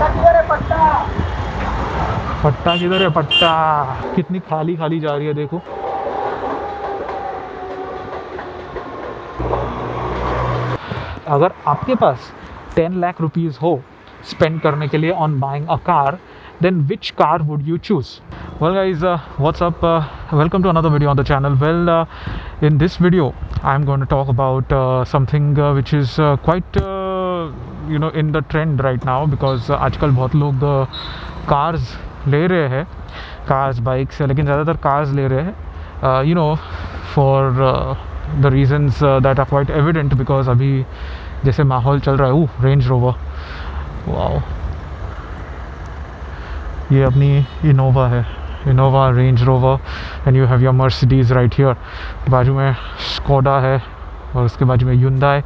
पट्टा किधर है? पट्टा कितनी खाली खाली जा रही है देखो। अगर आपके पास 10 लाख रुपीज़ हो स्पेंड करने के लिए on buying a car, then which car would you choose? Well guys, what's up? Welcome to another video on the channel. Well, in this video I'm going to talk about something which is quite in the trend right now, because आजकल बहुत लोग cars ले रहे हैं, cars bikes, लेकिन ज़्यादातर cars ले रहे हैं for the reasons that are quite evident, because अभी जैसे माहौल चल रहा है। रेंज रोवर, वाओ, ये अपनी इनोवा है, Innova, range rover, and you have your Mercedes right here. बाजू में स्कोडा है और उसके बाजू में Hyundai।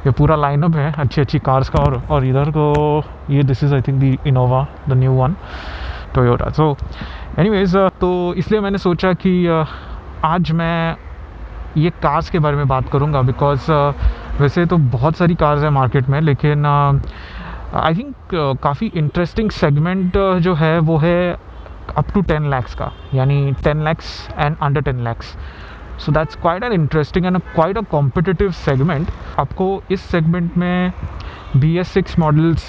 ये पूरा लाइनअप है अच्छी अच्छी कार्स का। और इधर को ये this is I think the Innova, the new one, Toyota. So anyways, तो इसलिए मैंने सोचा कि आज मैं ये कार्स के बारे में बात करूँगा, बिकॉज वैसे तो बहुत सारी कार्स हैं मार्केट में, लेकिन आई थिंक काफ़ी इंटरेस्टिंग सेगमेंट जो है वो है अप टू 10 लैक्स का, यानी 10 lakhs and under 10 lakhs. So that's quite an interesting and quite a competitive segment. आपको इस सेगमेंट में BS6 मॉडल्स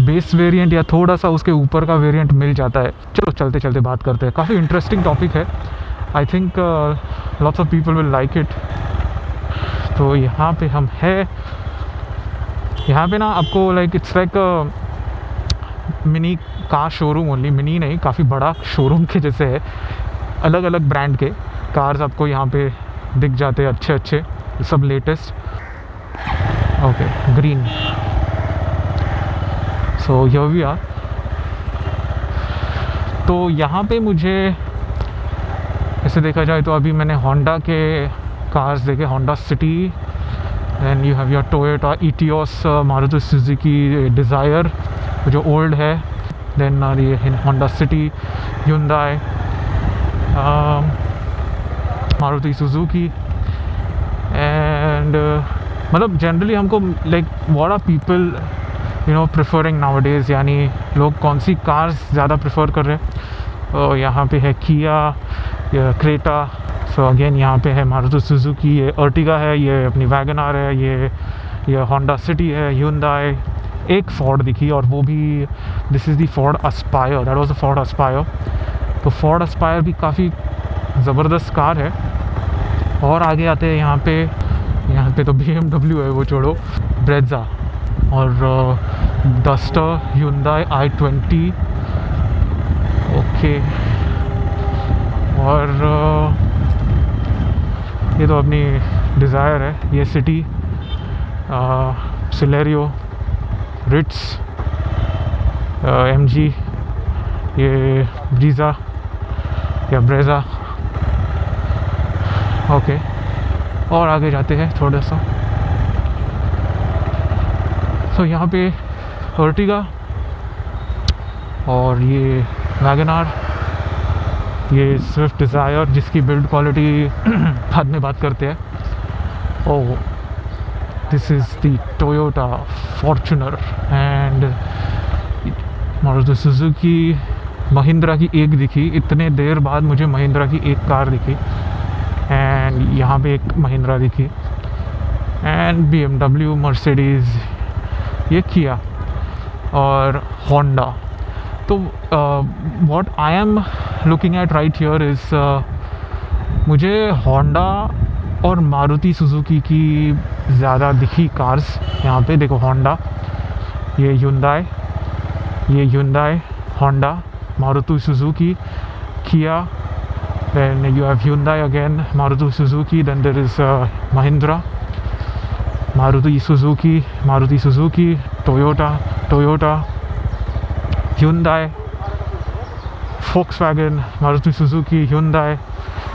बेस वेरिएंट या थोड़ा सा उसके ऊपर का वेरिएंट मिल जाता है। चलो चलते चलते बात करते हैं, काफ़ी इंटरेस्टिंग टॉपिक है। I think lots of people will like it. तो यहाँ पे हम है, यहाँ पे ना आपको it's like mini car showroom only, mini नहीं, काफ़ी बड़ा शोरूम के जैसे है। अलग अलग ब्रांड के कार्स आपको यहाँ पे दिख जाते हैं, अच्छे अच्छे, सब latest. Okay, green. So here we are. तो यहाँ पे मुझे ऐसे देखा जाए तो अभी मैंने होंडा के कार्स देखे, Honda City, and you have your Toyota Etios, Maruti Suzuki Dzire जो ओल्ड है, देन ये Honda City, Hyundai, Maruti Suzuki. And मतलब जनरली हमको like what are people preferring nowadays, यानी लोग कौन सी कार्स ज़्यादा प्रेफर कर रहे हैं। यहाँ पे है किया, क्रेटा। सो अगेन यहाँ पे है मारुति सुजुकी, ये अर्टिगा है, ये अपनी वैगनआर है, ये होंडा सिटी है, Hyundai। एक फोर्ड दिखी, और वो भी this is the Ford Aspire, that was the Ford Aspire. तो फोर्ड एस्पायर भी काफ़ी ज़बरदस्त कार है। और आगे आते हैं यहाँ पे तो BMW है, वो छोड़ो, ब्रेज़ा और डस्टर, Hyundai i20। ओके, और ये तो अपनी डिज़ायर है, ये सिटी, सिलेरियो, रिट्स, MG, ये ब्रीज़ा या ब्रेज़ा। ओके, और आगे जाते हैं थोड़ा सा। सो यहाँ पे अर्टिगा और ये वैगनआर, ये स्विफ्ट डिज़ायर जिसकी बिल्ड क्वालिटी बाद में बात करते हैं। Oh, this is the Toyota Fortuner and Maruti Suzuki. Mahindra की एक दिखी, इतने देर बाद मुझे महिंद्रा की एक कार दिखी, एंड यहाँ पे एक महिंद्रा दिखी, एंड BMW, मर्सिडीज़, ये किया और होंडा। तो what I am looking at right here is, मुझे होंडा और मारुति सुजुकी की ज़्यादा दिखी कार्स। यहाँ पे देखो, होंडा, ये Hyundai, होंडा, मारुति सुजुकी, किया, then you have Hyundai again, Maruti Suzuki, then there is Mahindra, Maruti Suzuki, Toyota, Hyundai, Volkswagen, Maruti Suzuki, Hyundai,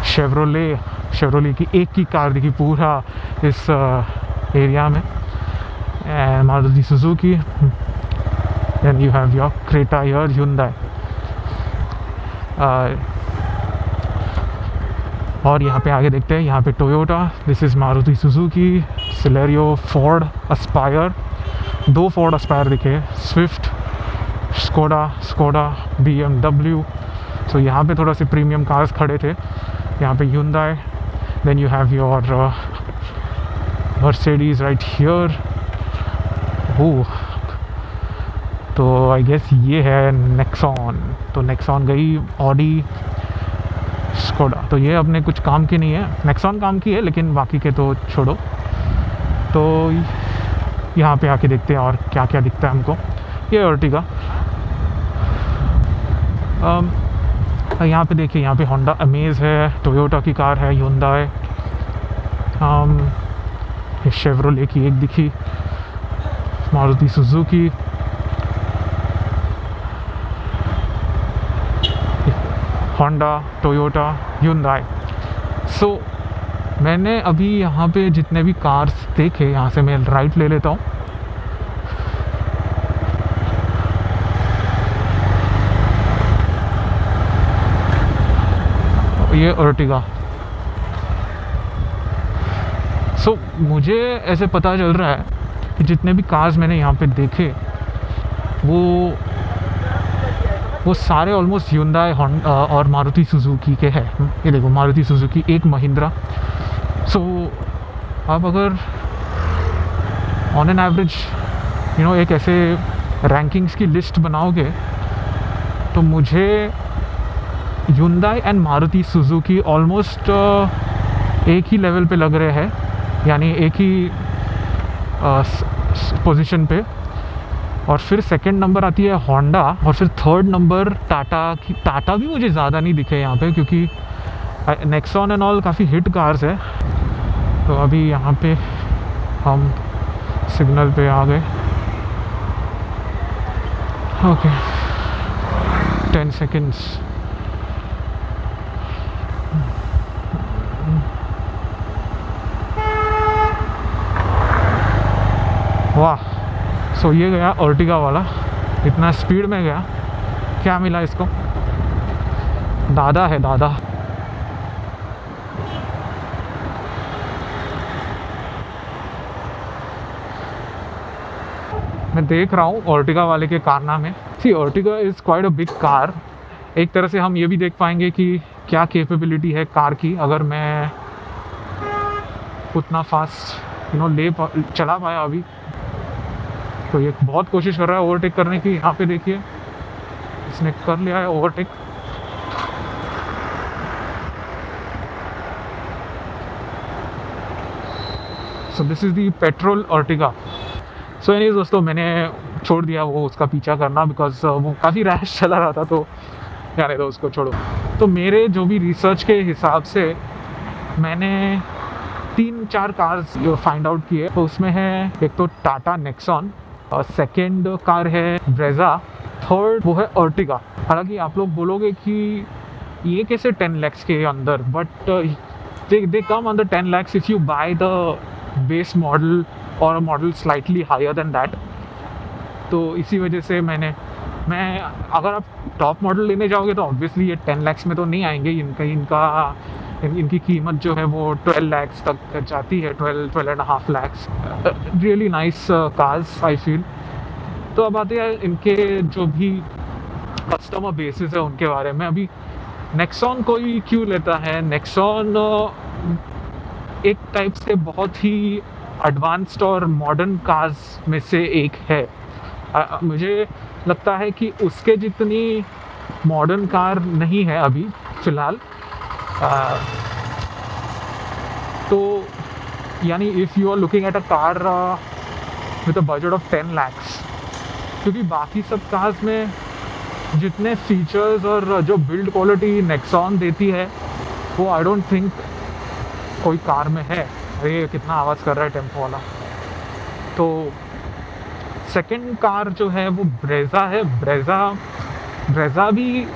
Chevrolet की एक की कार दिखी पूरा इस एरिया में, and Maruti Suzuki, then you have your Creta here, Hyundai। और यहाँ पे आगे देखते हैं, यहाँ पे Toyota, this is Maruti Suzuki, Celerio, Ford Aspire, दो फोर्ड एस्पायर दिखे, स्विफ्ट, स्कोडा BMW। सो यहाँ पे थोड़ा से प्रीमियम कार्स खड़े थे। यहाँ पे Hyundai, then you have your Mercedes right here. Oh, तो आई गेस ये है नेक्सॉन। तो नेक्सॉन गई, ऑडी, स्कोडा। तो ये अपने कुछ काम की नहीं है, नेक्सॉन काम की है, लेकिन बाकी के तो छोड़ो। तो यहाँ पे आके देखते हैं और क्या क्या दिखता है हमको। ये अर्टिगा। यहाँ पे देखिए, यहाँ पे होंडा अमेज है, टोयोटा की कार है, Hyundai, ये शेवरोले की एक दिखी, Maruti Suzuki, Honda, Toyota, Hyundai। सो मैंने अभी यहाँ पे जितने भी कार्स देखे, यहाँ से मैं राइट ले लेता हूँ। ये अर्टिगा। सो मुझे ऐसे पता चल रहा है कि जितने भी कार्स मैंने यहाँ पे देखे वो सारे ऑलमोस्ट Hyundai, होंडा और मारुति सुजुकी के हैं। ये देखो, मारुति सुजुकी, एक महिंद्रा। सो आप अगर ऑन एन एवरेज एक ऐसे रैंकिंग्स की लिस्ट बनाओगे तो मुझे Hyundai and Maruti Suzuki almost एक ही लेवल पे लग रहे हैं, यानी एक ही पोजीशन पे। और फिर सेकंड नंबर आती है होंडा, और फिर थर्ड नंबर टाटा भी मुझे ज़्यादा नहीं दिखे यहाँ पे, क्योंकि नेक्सॉन एंड ऑल काफ़ी हिट कार्स है। तो अभी यहाँ पे हम सिग्नल पे आ गए। Okay, 10 seconds. वाह। सो ये गया अर्टिगा वाला, इतना स्पीड में गया। क्या मिला इसको? दादा है, दादा। मैं देख रहा हूँ अर्टिगा वाले के कारनामे। See, Ertiga is quite a big car. एक तरह से हम ये भी देख पाएंगे कि क्या कैपेबिलिटी है कार की, अगर मैं उतना फास्ट चला पाया अभी। तो ये बहुत कोशिश कर रहा है ओवरटेक करने की। यहाँ पे देखिए, इसने कर लिया है overtake. So this is the petrol Ertiga. So anyways दोस्तों, मैंने छोड़ दिया वो उसका पीछा करना, बिकॉज वो काफ़ी रैश चला रहा था। तो जाने दो उसको, छोड़ो। तो मेरे जो भी रिसर्च के हिसाब से मैंने 3-4 कार्स फाइंड आउट किए। तो उसमें है एक तो टाटा नेक्सॉन, और सेकेंड कार है ब्रेजा, थर्ड वो है अर्टिगा। हालांकि आप लोग बोलोगे कि ये कैसे 10 lakhs के अंदर, but they come under 10 lakhs if you buy the base model or a model slightly higher than that. तो इसी वजह से मैं अगर आप टॉप मॉडल लेने जाओगे तो ऑब्वियसली ये 10 lakhs में तो नहीं आएंगे। इनकी कीमत जो है वो 12 lakhs तक जाती है, 12.5 lakhs। Really nice cars I feel. तो अब आते हैं इनके जो भी कस्टमर बेसिस है उनके बारे में। अभी नेक्सॉन कोई क्यों लेता है? नेक्सॉन एक टाइप से बहुत ही एडवांस्ड और मॉडर्न कार्स में से एक है। मुझे लगता है कि उसके जितनी मॉडर्न कार नहीं है अभी फ़िलहाल। तो यानी if you are looking at a car with a budget of 10 lakhs, क्योंकि बाकी सब कार्स में जितने फीचर्स और जो बिल्ड क्वालिटी नेक्सॉन देती है वो आई डोंट थिंक कोई कार में है। अरे कितना आवाज़ कर रहा है टेम्पो वाला। तो सेकंड कार जो है वो ब्रेजा है। ब्रेजा भी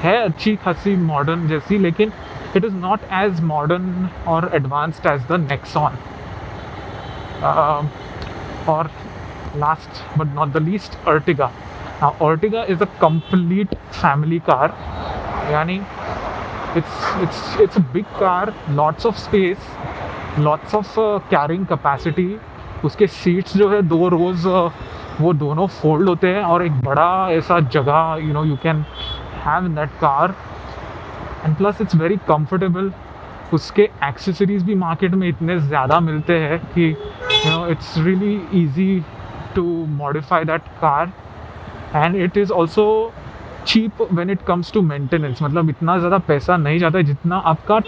है अच्छी खासी मॉडर्न जैसी, लेकिन it is not as modern or advanced as the Nexon. Or last but not the least, Ertiga. Now Ertiga is a complete family car. Yani it's a big car, lots of space, lots of carrying capacity. उसके seats जो है 2 rows वो दोनों fold होते हैं और एक बड़ा ऐसा जगह you can have in that car, and plus it's very comfortable. उसके एक्सेसरीज भी मार्केट में इतने ज़्यादा मिलते हैं कि it's really easy to modify that car, and it is also cheap when it comes to maintenance. मतलब इतना ज़्यादा पैसा नहीं जाता है जितना आपका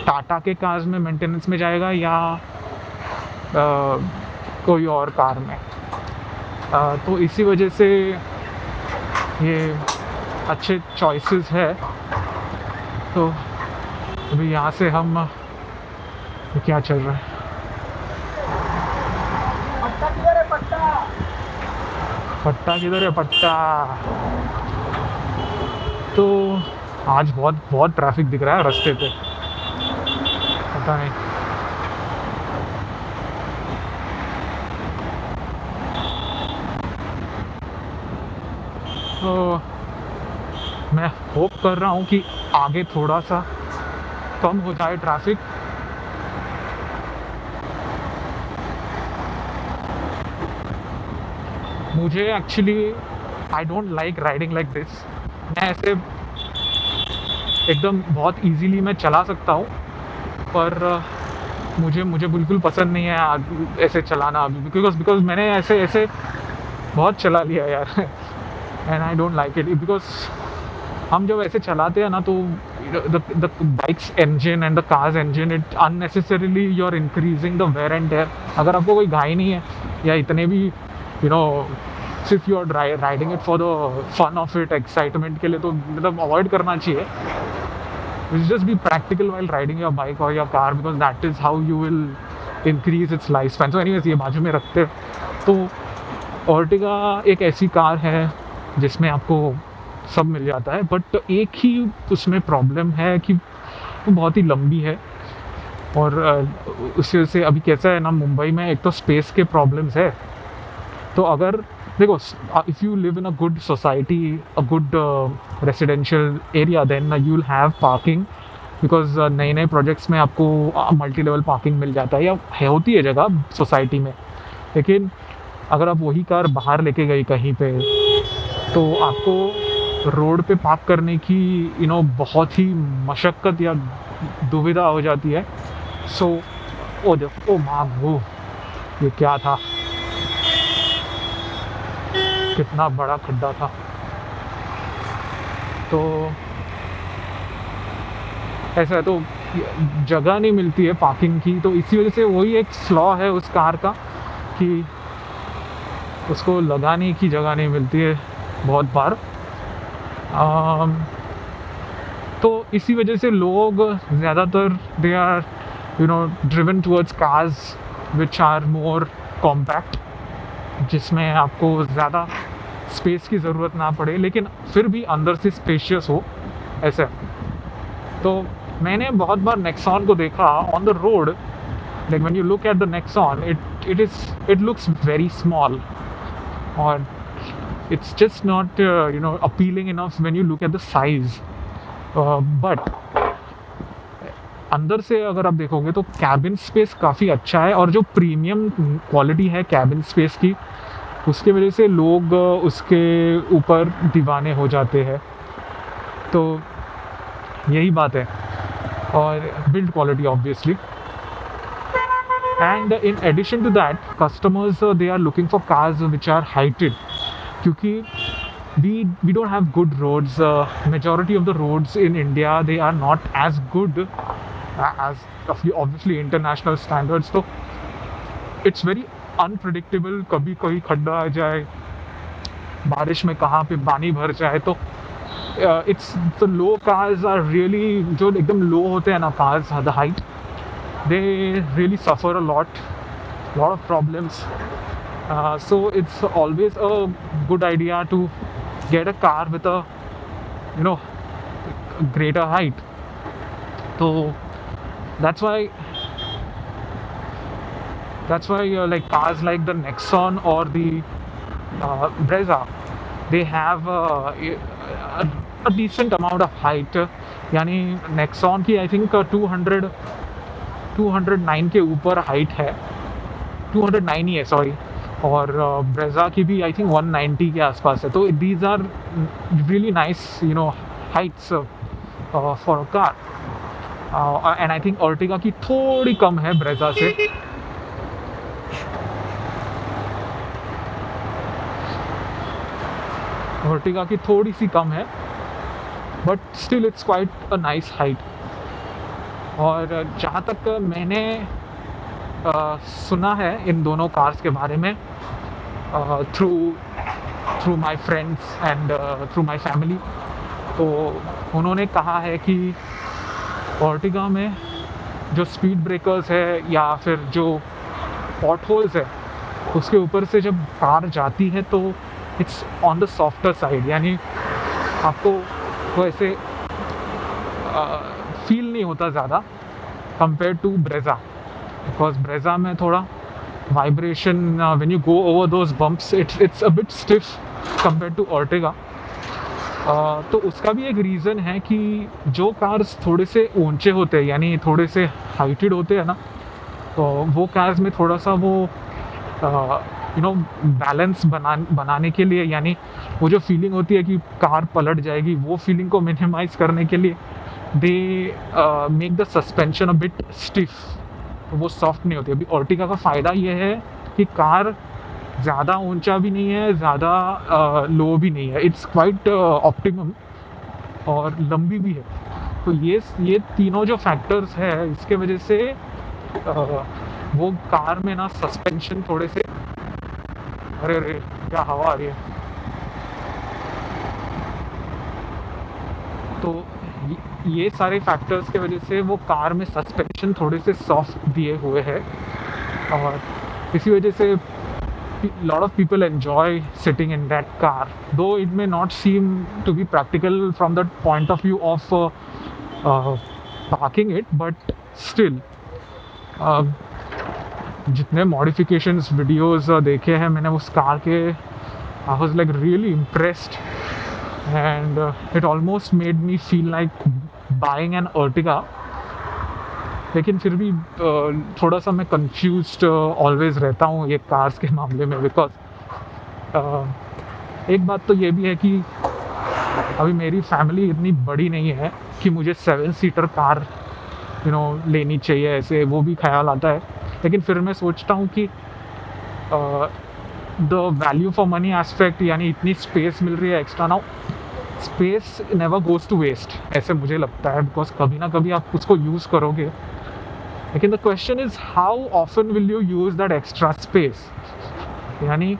टाटा के कार्स में मेंटेनेंस में जाएगा या कोई और कार में। तो इसी वजह से ये अच्छे चॉइसेस है। तो अभी यहाँ से हम ये क्या चल रहा है, पट्टा किधर है पट्टा। तो आज बहुत बहुत ट्रैफिक दिख रहा है रास्ते पे, पता नहीं। तो मैं होप कर रहा हूँ कि आगे थोड़ा सा कम हो जाए ट्रैफिक। मुझे actually I don't like riding like this. मैं ऐसे एकदम बहुत इजीली मैं चला सकता हूँ, पर मुझे मुझे बिल्कुल पसंद नहीं है ऐसे चलाना अभी, बिकॉज मैंने ऐसे ऐसे बहुत चला लिया यार and I don't like it. Because हम जब ऐसे चलाते हैं ना तो the bikes engine and the cars engine, it unnecessarily you are increasing the wear and tear. अगर आपको कोई घाई नहीं है या इतने भी सिर्फ you are riding it for the fun of it, excitement के लिए, तो मतलब अवॉइड करना चाहिए। Just be practical while riding your bike or your car, because that is how you will increase its life span. So anyways, ये बाजू में रखते तो अर्टिगा एक ऐसी कार है जिसमें आपको सब मिल जाता है, बट एक ही उसमें प्रॉब्लम है कि वो बहुत ही लंबी है। और उससे से अभी कैसा है ना, मुंबई में एक तो स्पेस के प्रॉब्लम्स है। तो अगर देखो, if you live in a good society, a good residential area, then you will have parking, because नए नए प्रोजेक्ट्स में आपको मल्टी लेवल पार्किंग मिल जाता है या होती है जगह सोसाइटी में। लेकिन अगर आप वही कार बाहर लेके गई कहीं पे, तो आपको रोड पे पार्क करने की बहुत ही मशक्क़त या दुविधा हो जाती है। सो ओ देखो वो ये क्या था, कितना बड़ा खड्डा था। तो ऐसा है, तो जगह नहीं मिलती है पार्किंग की, तो इसी वजह से वही एक फ्लॉ है उस कार का कि उसको लगाने की जगह नहीं मिलती है बहुत बार। तो इसी वजह से लोग ज़्यादातर they are driven towards cars which are more compact, जिसमें आपको ज़्यादा स्पेस की ज़रूरत ना पड़े लेकिन फिर भी अंदर से स्पेशियस हो ऐसे। तो मैंने बहुत बार नेक्सॉन को देखा on the road, like when you look at the Nexon, it looks very small और it's just not appealing enough when you look at the size, but अंदर से अगर आप देखोगे तो कैबिन स्पेस काफ़ी अच्छा है, और जो प्रीमियम क्वालिटी है कैबिन स्पेस की, उसके वजह से लोग उसके ऊपर दीवाने हो जाते हैं। तो यही बात है, और build quality obviously, and in addition to that customers they are looking for cars which are heighted, क्योंकि we don't have good roads. Majority of the roads in India, they are not as good as obviously international standards. So it's very unpredictable, कभी कोई खड्डा आ जाए, बारिश में कहाँ पे पानी भर जाए। तो it's the low cars are really, जो एकदम लो होते हैं ना cars, the height, they really suffer a lot of problems. So it's always a good idea to get a car with a greater height. So that's why like cars like the Nexon or the Brezza, they have a decent amount of height. यानी Nexon की I think 209 के ऊपर height है, 209 ही है sorry, और Brezza की भी I think 190 के आसपास है। तो these are really nice heights for a car. And I think Ertiga की थोड़ी कम है ब्रेजा से। अर्टिगा की थोड़ी सी कम है, but still it's quite a nice height. और जहाँ तक मैंने सुना है इन दोनों कार्स के बारे में through through my friends and through my family, तो उन्होंने कहा है कि अर्टिगा में जो स्पीड ब्रेकर्स है या फिर जो पॉट होल्स है उसके ऊपर से जब कार जाती है तो it's on the softer side, यानी आपको वो ऐसे फील नहीं होता ज़्यादा compare to Brezza. Because Brezza में थोड़ा vibration when you go over those bumps it's a bit stiff compare to Ertiga. तो उसका भी एक रीज़न है कि जो कार्स थोड़े से ऊंचे होते हैं यानी थोड़े से हाइटेड होते हैं ना, तो वो कार्स में थोड़ा सा वो बैलेंस बनाने के लिए, यानी वो जो फीलिंग होती है कि कार पलट जाएगी, वो फीलिंग को मिनिमाइज करने के लिए they make the suspension a bit stiff, तो वो सॉफ्ट नहीं होती। अभी अर्टिगा का फ़ायदा ये है कि कार ज़्यादा ऊंचा भी नहीं है, ज़्यादा लो भी नहीं है, इट्स क्वाइट ऑप्टिमम और लंबी भी है। तो ये तीनों जो फैक्टर्स है इसके वजह से वो कार में ना सस्पेंशन थोड़े से, अरे अरे क्या हवा आ रही है। तो ये सारे फैक्टर्स के वजह से वो कार में सस्पेंशन थोड़े से सॉफ्ट दिए हुए हैं, और इसी वजह से lot of people enjoy sitting in that car, though it may not seem to be practical from the point of view of parking it, but still जितने modifications videos देखे हैं मैंने उस कार के, I was like really impressed and it almost made me feel like buying an Ertiga। लेकिन फिर भी थोड़ा सा मैं कंफ्यूज्ड ऑलवेज़ रहता हूँ ये कार्स के मामले में, बिकॉज एक बात तो ये भी है कि अभी मेरी फैमिली इतनी बड़ी नहीं है कि मुझे 7 सीटर कार लेनी चाहिए, ऐसे वो भी ख्याल आता है। लेकिन फिर मैं सोचता हूँ कि the value for money aspect, यानी इतनी स्पेस मिल रही है extra, now space never goes to waste, ऐसे मुझे लगता है, बिकॉज कभी ना कभी आप उसको यूज़ करोगे। लेकिन the question is how often will you use that extra space, यानी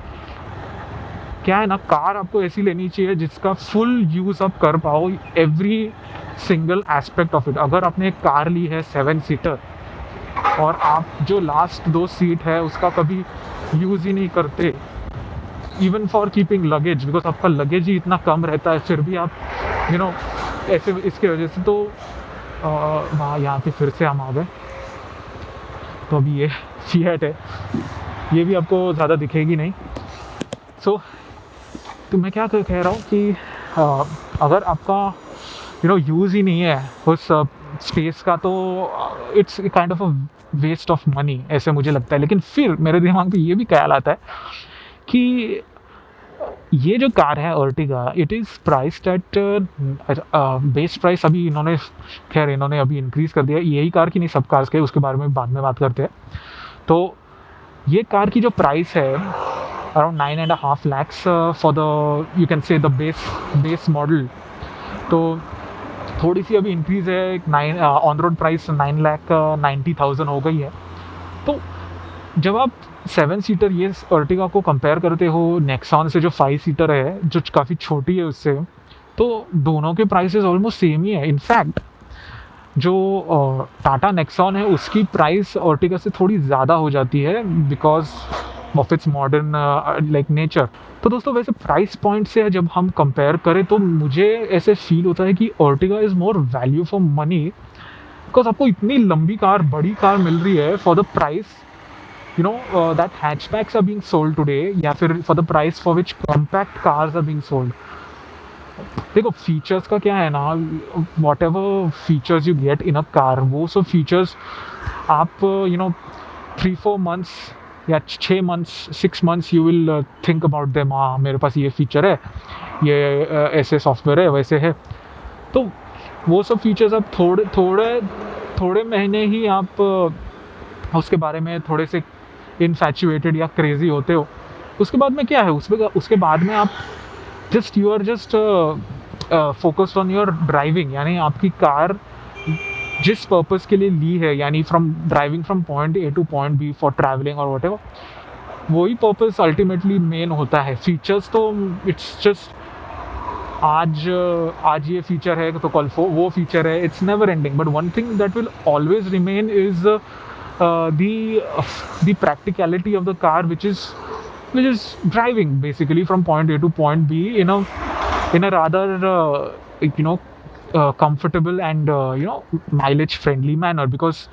क्या है ना, कार आपको ऐसी लेनी चाहिए जिसका फुल यूज़ आप कर पाओ, every single aspect of it. अगर आपने एक कार ली है 7 सीटर और आप जो लास्ट 2 सीट है उसका कभी यूज़ ही नहीं करते, even for keeping luggage, because आपका लगेज ही इतना कम रहता है, फिर भी आप ऐसे इसके वजह से, तो वहाँ यहाँ पे फिर से हम आ गए। तो अभी ये फिएट है, ये भी आपको ज़्यादा दिखेगी नहीं। तो मैं क्या कह रहा हूँ कि अगर आपका यूज़ ही नहीं है उस स्पेस का, तो it's kind of a waste of money, ऐसे मुझे लगता है। लेकिन फिर मेरे दिमाग में ये भी ख्याल आता है कि ये जो कार है Ertiga, it is priced eight base price, अभी इन्होंने अभी इंक्रीज़ कर दिया, यही कार की नहीं, सब कार्स के, उसके बारे में बाद में बात करते हैं। तो ये कार की जो प्राइस है around 9.5 lakhs for the, you can say the base model. तो थोड़ी सी अभी इंक्रीज़ है, ऑन रोड प्राइस 9,90,000 हो गई है। तो जब आप 7 सीटर ये अर्टिगा को कंपेयर करते हो नेक्सॉन से जो 5 सीटर है, जो काफ़ी छोटी है उससे, तो दोनों के प्राइसेस ऑलमोस्ट सेम ही है। इनफैक्ट जो टाटा नेक्सॉन है उसकी प्राइस अर्टिगा से थोड़ी ज़्यादा हो जाती है because of its modern like nature. तो दोस्तों वैसे प्राइस पॉइंट से जब हम कंपेयर करें तो मुझे ऐसे फील होता है कि Ertiga is more value for money, because आपको इतनी लंबी कार, बड़ी कार मिल रही है for the price that hatchbacks are being sold today, या फिर for the price for which compact cars are being sold। देखो फीचर्स का क्या है ना, what ever features you get in a car, वो सब फीचर्स आप 3-4 months या 6 months 6 months you will think about them, हाँ मेरे पास ये फ़ीचर है, ये ऐसे सॉफ्टवेयर है, वैसे है। तो वो सब फीचर्स आप थोड़े महीने ही आप उसके बारे में थोड़े से इन्फैचुएटेड या क्रेज़ी होते हो। उसके बाद में क्या है, उसके बाद में आप you are just focused on your driving, यानी आपकी कार जिस पर्पस के लिए ली है, यानी from driving from point A to point B for travelling और व्हाटएवर, वही पर्पस अल्टीमेटली मेन होता है। फीचर्स तो इट्स जस्ट आज ये फीचर है तो कल वो फीचर है, it's never ending. But one thing that will always remain is the practicality of the car, which is driving basically from point A to point B in a rather comfortable and mileage friendly manner, because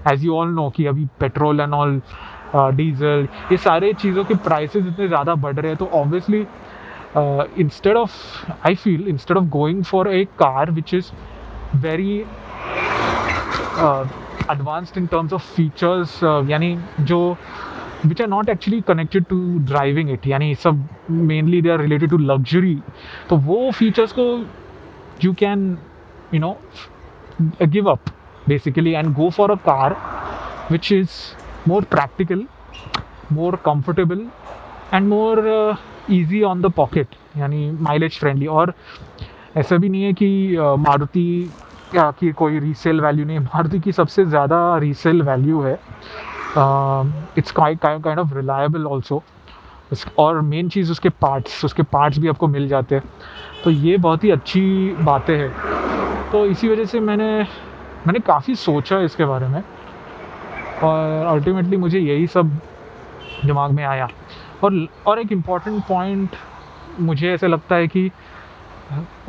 as you all know कि अभी petrol and all diesel ये सारे चीज़ों के prices इतने ज़्यादा बढ़ रहे हैं, तो obviously instead of going for a car which is very advanced in terms of features, यानी जो which are not actually connected to driving it, यानी सब mainly they are related to luxury, तो वो features को you can give up basically and go for a car which is more practical, more comfortable and more easy on the pocket, यानी mileage friendly। और ऐसा भी नहीं है कि मारुति की कोई रीसेल वैल्यू नहीं है, मारुति की सबसे ज़्यादा रीसेल वैल्यू है। It's kind of reliable also, और मेन चीज़ उसके पार्ट्स भी आपको मिल जाते हैं, तो ये बहुत ही अच्छी बातें हैं। तो इसी वजह से मैंने काफ़ी सोचा इसके बारे में, और अल्टीमेटली मुझे यही सब दिमाग में आया। और एक इम्पॉर्टेंट पॉइंट मुझे ऐसे लगता है कि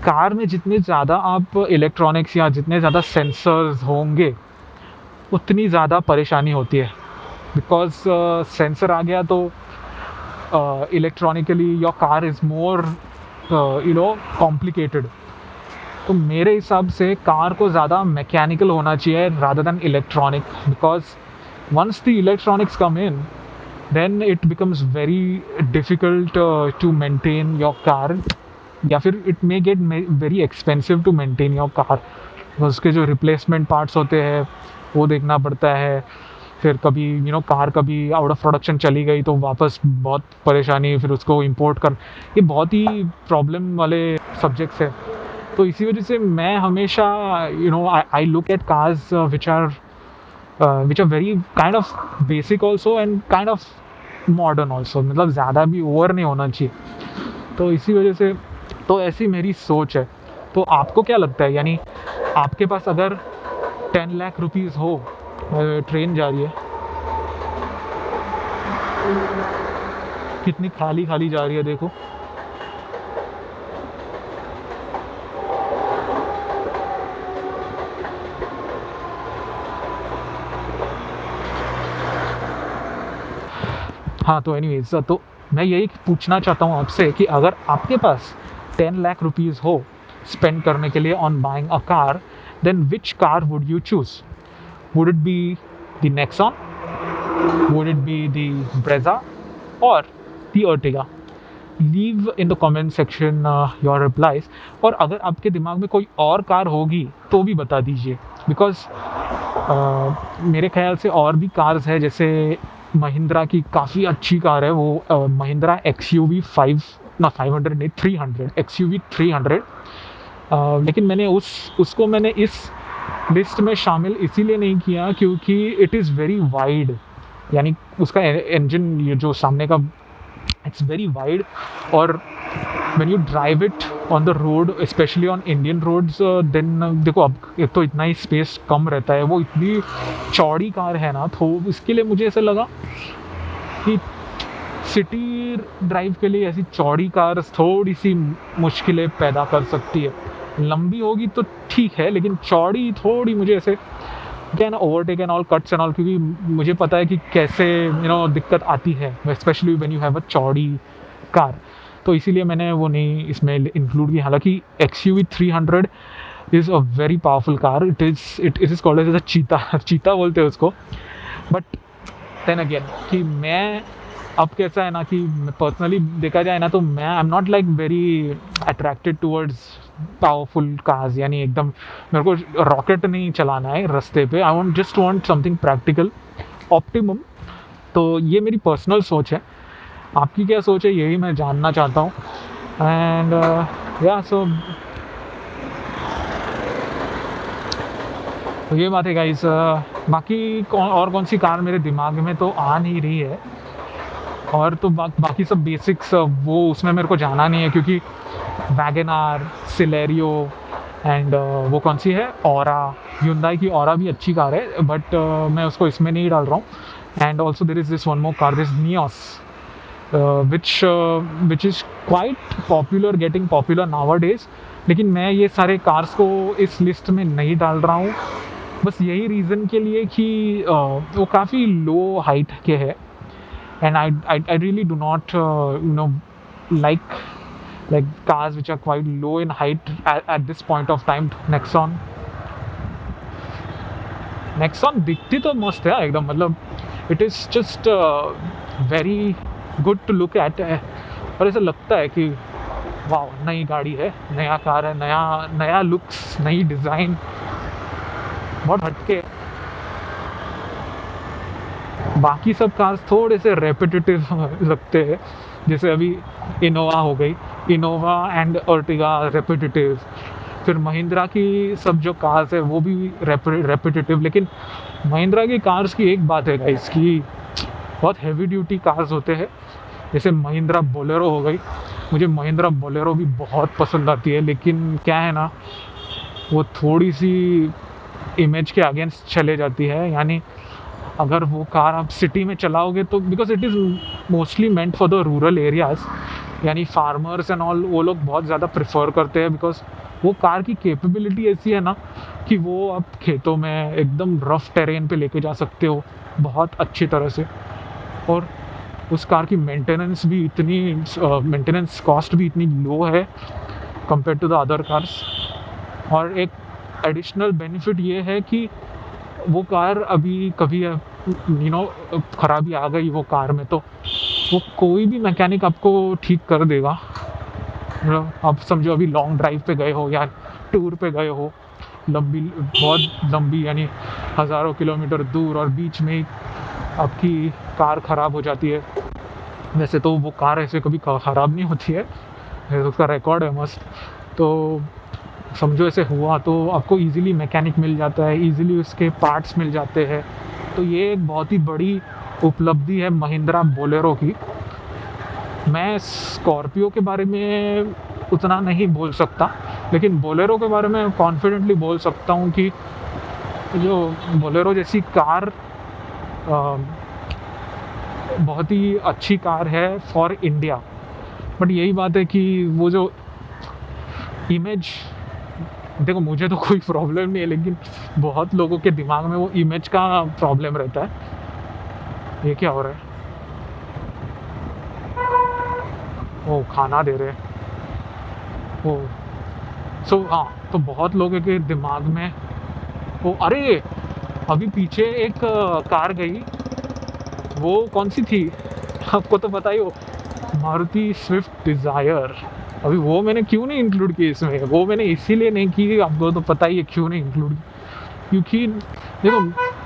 कार में जितने ज़्यादा आप इलेक्ट्रॉनिक्स या जितने ज़्यादा सेंसर्स होंगे उतनी ज़्यादा परेशानी होती है, बिकॉज सेंसर आ गया तो electronically your car is more complicated. तो मेरे हिसाब से कार को ज़्यादा मैकेनिकल होना चाहिए rather than electronic, because once the electronics come in then it becomes very difficult to maintain your car, या फिर it may get very expensive to maintain your car। उसके जो रिप्लेसमेंट पार्ट्स होते हैं वो देखना पड़ता है, फिर कभी कार कभी आउट ऑफ प्रोडक्शन चली गई तो वापस बहुत परेशानी, फिर उसको इंपोर्ट कर, ये बहुत ही प्रॉब्लम वाले सब्जेक्ट्स है। तो इसी वजह से मैं हमेशा I look at cars which are very kind of basic also and kind of modern also, मतलब ज़्यादा भी ओवर नहीं होना चाहिए। तो इसी वजह से तो ऐसी मेरी सोच है। तो आपको क्या लगता है, यानी आपके पास अगर 10 लाख रुपीज़ हो, ट्रेन जा रही है, कितनी खाली खाली जा रही है देखो, हाँ। तो एनीवेज, तो मैं यही पूछना चाहता हूँ आपसे कि अगर आपके पास 10 लाख रुपीज़ हो स्पेंड करने के लिए on buying a car, then which car would you choose? Would it be the Nexon, would it be the Brezza or the Ertiga? Leave in the comment section your replies. और अगर आपके दिमाग में कोई और कार होगी तो भी बता दीजिए, बिकॉज मेरे ख्याल से और भी कार्स है, जैसे महिंद्रा की काफ़ी अच्छी कार है वो महिंद्रा XUV 500 नहीं 300 XUV 300, लेकिन मैंने उसको मैंने इस लिस्ट में शामिल इसीलिए नहीं किया क्योंकि इट इज़ वेरी वाइड, यानी उसका इंजन ये जो सामने का इट्स वेरी वाइड, और when you drive it on the road, especially on Indian roads, then देखो अब एक तो इतना ही स्पेस कम रहता है, वो इतनी चौड़ी कार है ना, तो इसके लिए मुझे ऐसा लगा कि सिटी ड्राइव के लिए ऐसी चौड़ी कार थोड़ी सी मुश्किलें पैदा कर सकती है। लंबी होगी तो ठीक है, लेकिन चौड़ी थोड़ी मुझे ऐसे क्या है ना, overtake and all, cuts and all, क्योंकि मुझे पता है कि कैसे दिक्कत आती है, specially when you have a चौड़ी कार। तो इसीलिए मैंने वो नहीं इसमें इंक्लूड किया। हालांकि XUV 300 is a very powerful car, it is called as a cheetah बोलते हैं उसको, बट देन अगेन कि मैं अब कैसा है ना कि पर्सनली देखा जाए ना तो मैं I am not like very attracted towards powerful cars, यानी एकदम मेरे को रॉकेट नहीं चलाना है रास्ते पे। I want just want something practical, optimum. तो ये मेरी पर्सनल सोच है। आपकी क्या सोच है यही मैं जानना चाहता हूँ। एंड या सो तो ये बात है गाइस। बाकी कौन सी कार मेरे दिमाग में तो आ नहीं रही है, और तो बाकी सब बेसिक्स वो उसमें मेरे को जाना नहीं है, क्योंकि वैगन आर, सिलेरियो एंड वो कौन सी है, ऑरा, Hyundai की ऑरा भी अच्छी कार है, बट मैं उसको इसमें नहीं डाल रहा हूँ। And also there is this one more car, this Nios, which is quite popular, getting popular now days. लेकिन मैं ये सारे कार्स को इस लिस्ट में नहीं डाल रहा हूँ, बस यही रीज़न के लिए कि वो काफ़ी लो हाइट के है। And I really do not like cars which are quite low in height at this point of time. Nexon दिखती तो मस्त है एकदम, मतलब it is just very good to look at, और ऐसा लगता है कि वाह नई गाड़ी है, नया कार है, नया लुक्स, नई डिज़ाइन, बहुत हटके। बाकी सब कार्स थोड़े से रेपिटेटिव लगते हैं, जैसे अभी इनोवा हो गई, इनोवा एंड अर्टिगा रेपिटेटिव। फिर महिंद्रा की सब जो कार्स है वो भी रेपिटेटिव। लेकिन महिंद्रा की कार्स की एक बात है गाइस कि बहुत हैवी ड्यूटी कार्स होते हैं, जैसे महिंद्रा बोलेरो हो गई। मुझे महिंद्रा बोलेरो भी बहुत पसंद आती है, लेकिन क्या है ना वो थोड़ी सी इमेज के अगेंस्ट चले जाती है। यानी अगर वो कार आप सिटी में चलाओगे तो because it is mostly meant for the rural areas, यानी फार्मर्स एंड ऑल, वो लोग बहुत ज़्यादा प्रेफर करते हैं, बिकॉज वो कार की कैपेबिलिटी ऐसी है ना कि वो आप खेतों में एकदम रफ टेरेन पे लेके जा सकते हो बहुत अच्छी तरह से। और उस कार की मेंटेनेंस भी इतनी मेंटेनेंस कॉस्ट भी इतनी लो है compare to the other cars. और एक एडिशनल बेनिफिट ये है कि वो कार अभी कभी ख़राबी आ गई वो कार में, तो वो कोई भी मैकेनिक आपको ठीक कर देगा। मतलब आप समझो अभी लॉन्ग ड्राइव पे गए हो या टूर पे गए हो, बहुत लंबी यानी हज़ारों किलोमीटर दूर, और बीच में आपकी कार ख़राब हो जाती है। वैसे तो वो कार ऐसे कभी ख़राब नहीं होती है, उसका रिकॉर्ड है मस्त। तो समझो ऐसे हुआ तो आपको इजीली मैकेनिक मिल जाता है, इजीली उसके पार्ट्स मिल जाते हैं। तो ये एक बहुत ही बड़ी उपलब्धि है महिंद्रा बोलेरो की। मैं स्कॉर्पियो के बारे में उतना नहीं बोल सकता, लेकिन बोलेरो के बारे में कॉन्फिडेंटली बोल सकता हूँ कि जो बोलेरो जैसी कार बहुत ही अच्छी कार है फॉर इंडिया। बट यही बात है कि वो जो इमेज, देखो मुझे तो कोई प्रॉब्लम नहीं है, लेकिन बहुत लोगों के दिमाग में वो इमेज का प्रॉब्लम रहता है। ये क्या हो रहा है? वो खाना दे रहे हैं वो। सो हाँ, तो बहुत लोगों के दिमाग में वो, अरे अभी पीछे एक कार गई, वो कौन सी थी आपको तो पता ही हो, मारुति स्विफ्ट डिज़ायर। अभी वो मैंने क्यों नहीं इंक्लूड की इसमें, वो मैंने इसीलिए नहीं की, आपको तो पता ही है क्यों नहीं इंक्लूड की। क्योंकि देखो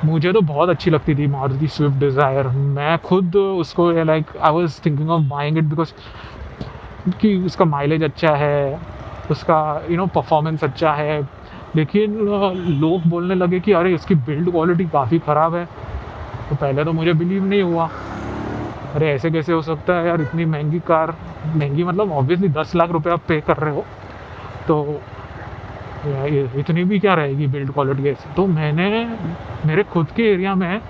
मुझे तो बहुत अच्छी लगती थी मारुति स्विफ्ट डिज़ायर। मैं खुद उसको like I was thinking of buying it because कि उसका माइलेज अच्छा है, उसका परफॉर्मेंस अच्छा है। लेकिन लोग बोलने लगे कि अरे इसकी बिल्ड क्वालिटी काफ़ी ख़राब है। तो पहले तो मुझे बिलीव नहीं हुआ, अरे ऐसे कैसे हो सकता है यार, इतनी महंगी कार, महंगी मतलब ऑब्वियसली 10 लाख रुपए आप पे कर रहे हो, तो इतनी भी क्या रहेगी बिल्ड क्वालिटी ऐसी। तो मैंने मेरे खुद के एरिया में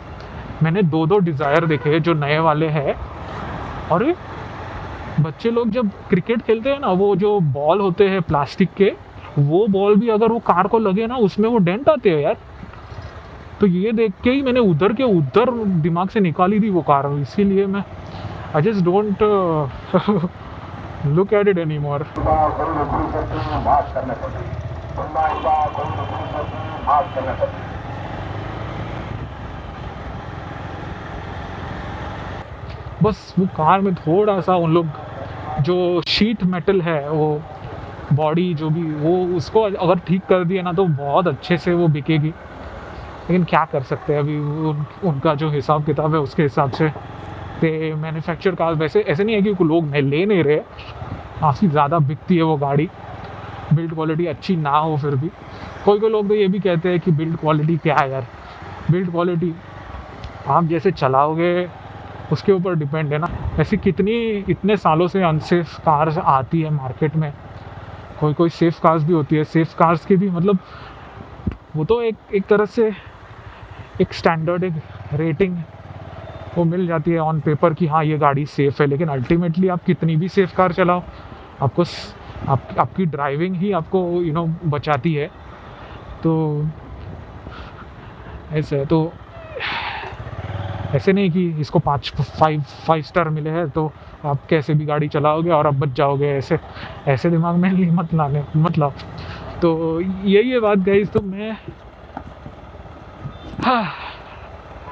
मैंने 2 डिज़ायर देखे जो नए वाले हैं। और बच्चे लोग जब क्रिकेट खेलते हैं ना, वो जो बॉल होते हैं प्लास्टिक के, वो बॉल भी अगर वो कार को लगे ना उसमें वो डेंट आते हैं यार। तो ये देख के ही मैंने उधर के उधर दिमाग से निकाली थी वो कार, इसीलिए मैं I just don't look at it any more. बस वो कार में थोड़ा सा उन लोग जो शीट मेटल है वो बॉडी जो भी वो उसको अगर ठीक कर दिया ना तो बहुत अच्छे से वो बिकेगी। लेकिन क्या कर सकते हैं अभी उनका जो हिसाब किताब है उसके हिसाब से। ते मैन्युफैक्चर कार वैसे ऐसे नहीं है कि लोग नहीं ले नहीं रहे, काफ़ी ज़्यादा बिकती है वो गाड़ी। बिल्ड क्वालिटी अच्छी ना हो फिर भी कोई कोई लोग तो ये भी कहते हैं कि बिल्ड क्वालिटी क्या है यार। बिल्ड क्वालिटी आप जैसे चलाओगे उसके ऊपर डिपेंड है ना। ऐसी कितनी इतने सालों से अनसेफ कार्स आती है मार्केट में, कोई कोई सेफ़ कार्स भी होती है। सेफ़ कार्स की भी मतलब वो तो एक एक तरह से एक स्टैंडर्ड एक रेटिंग वो मिल जाती है ऑन पेपर कि हाँ ये गाड़ी सेफ़ है, लेकिन अल्टीमेटली आप कितनी भी सेफ़ कार चलाओ आपको आपकी ड्राइविंग ही आपको बचाती है। तो ऐसे है, तो ऐसे नहीं कि इसको 5 स्टार मिले हैं तो आप कैसे भी गाड़ी चलाओगे और आप बच जाओगे। ऐसे ऐसे दिमाग में नहीं मत लाने मतलब। तो यही है बात गाइस। तो मैं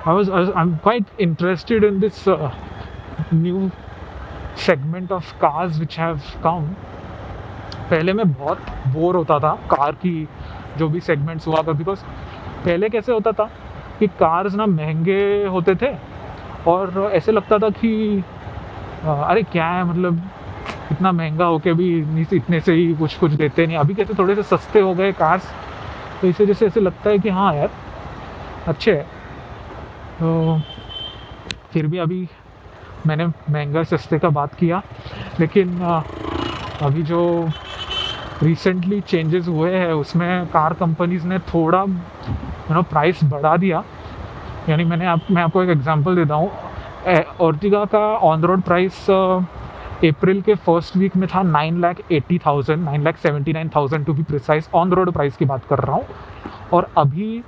I'm quite interested in this new segment of cars which have come। पहले मैं बहुत बोर होता था कार की जो भी सेगमेंट्स हुआ कर, बिकॉज पहले कैसे होता था कि कार्स ना महंगे होते थे और ऐसे लगता था कि अरे क्या है मतलब इतना महंगा होके भी इतने से ही कुछ कुछ देते नहीं। अभी कैसे थोड़े से सस्ते हो गए कार्स, तो इस वजह से ऐसे लगता है कि हाँ यार अच्छे है। तो फिर भी अभी मैंने महंगा सस्ते का बात किया, लेकिन अभी जो रिसेंटली चेंजेस हुए हैं उसमें कार कंपनीज़ ने थोड़ा प्राइस बढ़ा दिया। यानी मैं आपको एक एग्जांपल देता हूँ। अर्टिगा का ऑन रोड प्राइस अप्रैल के फर्स्ट वीक में था 9,80,000 9,79,000 to be precise. On road price की बात कर रहा हूँ। और अभी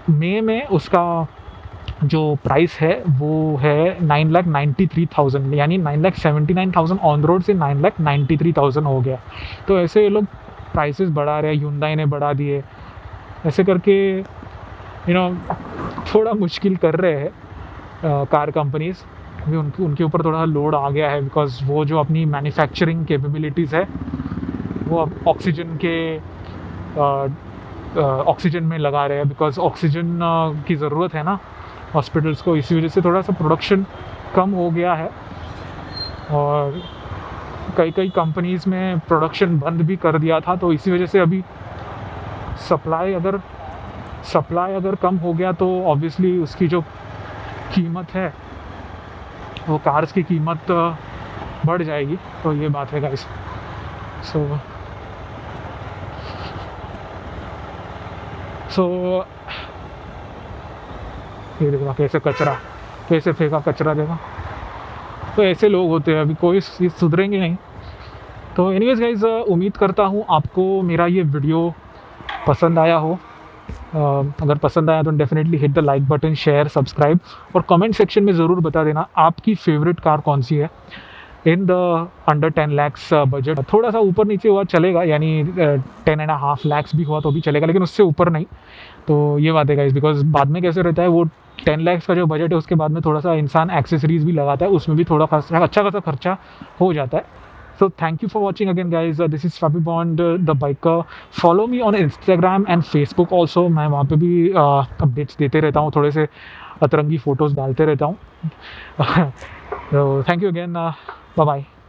मई में उसका जो प्राइस है वो है 9,93,000, यानी 9,79,000 ऑन रोड से 9,93,000 हो गया। तो ऐसे ये लोग प्राइसेस बढ़ा रहे हैं, Hyundai ने बढ़ा दिए, ऐसे करके थोड़ा मुश्किल कर रहे हैं कार कंपनीज़ भी। उनके ऊपर थोड़ा लोड आ गया है, बिकॉज़ वो जो अपनी मैन्युफैक्चरिंग कैपेबिलिटीज़ है वो अब ऑक्सीजन में लगा रहे हैं, बिकॉज़ ऑक्सीजन की ज़रूरत है ना हॉस्पिटल्स को। इसी वजह से थोड़ा सा प्रोडक्शन कम हो गया है और कई कंपनीज़ में प्रोडक्शन बंद भी कर दिया था। तो इसी वजह से अभी सप्लाई अगर कम हो गया तो ऑब्वियसली उसकी जो कीमत है वो कार्स की कीमत बढ़ जाएगी। तो ये बात है गाइस। सो ये देखो कैसे फेंका कचरा देखा। तो ऐसे लोग होते हैं, अभी कोई सुधरेंगे नहीं। तो एनीवेज गाइस, उम्मीद करता हूँ आपको मेरा ये वीडियो पसंद आया हो। अगर पसंद आया तो definitely hit the like button, share, subscribe और कमेंट सेक्शन में ज़रूर बता देना आपकी फेवरेट कार कौन सी है in the under 10 lakhs budget. थोड़ा सा ऊपर नीचे हुआ चलेगा, यानी 10.5 lakhs भी हुआ तो भी चलेगा, लेकिन उससे ऊपर नहीं। तो ये बात है गाइस, बिकॉज बाद में कैसे रहता है वो 10 lakhs का जो बजट है उसके बाद में थोड़ा सा इंसान एक्सेसरीज भी लगाता है, उसमें भी थोड़ा अच्छा खासा खर्चा हो जाता है। So thank you for watching again guys. This is Fabi Bond, the biker. Follow me on Instagram and Facebook also. मैं वहाँ पे भी अपडेट्स देते रहता हूँ, थोड़े से अतरंगी फ़ोटोज़ डालते रहता हूँ। So thank you again. Bye bye.